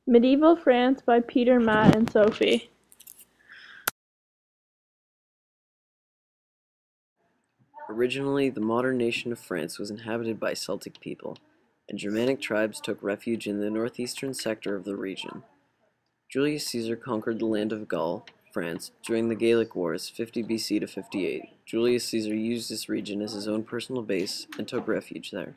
Medieval France by Peter, Matt, and Sophie. Originally, the modern nation of France was inhabited by Celtic people, and Germanic tribes took refuge in the northeastern sector of the region. Julius Caesar conquered the land of Gaul, France, during the Gallic Wars 50 BC to 58. Julius Caesar used this region as his own personal base and took refuge there.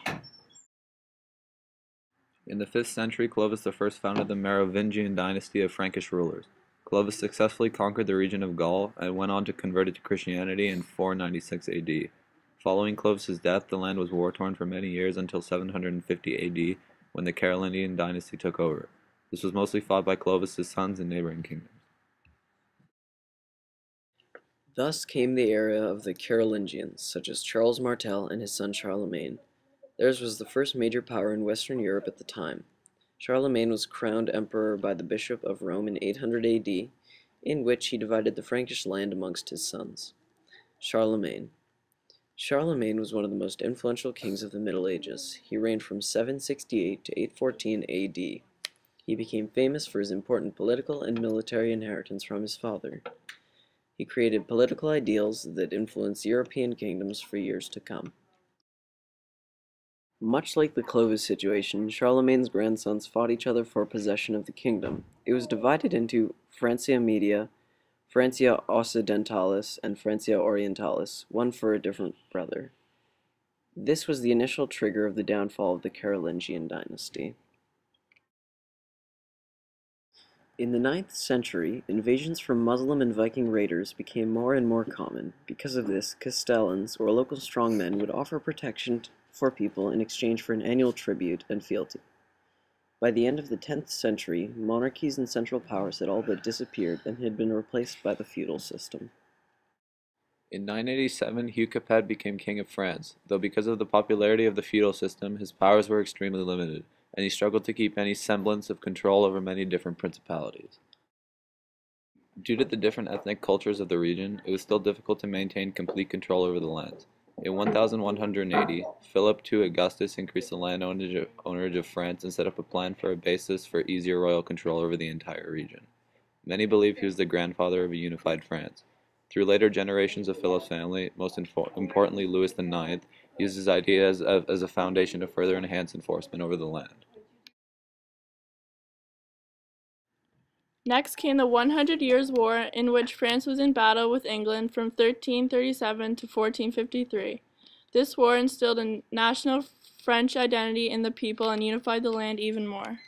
In the 5th century, Clovis I founded the Merovingian dynasty of Frankish rulers. Clovis successfully conquered the region of Gaul and went on to convert it to Christianity in 496 AD. Following Clovis's death, the land was war-torn for many years until 750 AD, when the Carolingian dynasty took over. This was mostly fought by Clovis's sons in neighboring kingdoms. Thus came the era of the Carolingians, such as Charles Martel and his son Charlemagne. Theirs was the first major power in Western Europe at the time. Charlemagne was crowned emperor by the Bishop of Rome in 800 AD, in which he divided the Frankish land amongst his sons. Charlemagne was one of the most influential kings of the Middle Ages. He reigned from 768 to 814 AD. He became famous for his important political and military inheritance from his father. He created political ideals that influenced European kingdoms for years to come. Much like the Clovis situation, Charlemagne's grandsons fought each other for possession of the kingdom. It was divided into Francia Media, Francia Occidentalis, and Francia Orientalis, one for a different brother. This was the initial trigger of the downfall of the Carolingian dynasty. In the 9th century, invasions from Muslim and Viking raiders became more and more common. Because of this, castellans, or local strongmen, would offer protection for people in exchange for an annual tribute and fealty. By the end of the 10th century, monarchies and central powers had all but disappeared and had been replaced by the feudal system. In 987, Hugh Capet became king of France, though because of the popularity of the feudal system, his powers were extremely limited, and he struggled to keep any semblance of control over many different principalities. Due to the different ethnic cultures of the region, it was still difficult to maintain complete control over the lands. In 1180, Philip II Augustus increased the land ownerage of France and set up a plan for a basis for easier royal control over the entire region. Many believe he was the grandfather of a unified France. Through later generations of Philip's family, most importantly Louis IX, used his ideas as a foundation to further enhance enforcement over the land. Next came the 100 Years' War, in which France was in battle with England from 1337 to 1453. This war instilled a national French identity in the people and unified the land even more.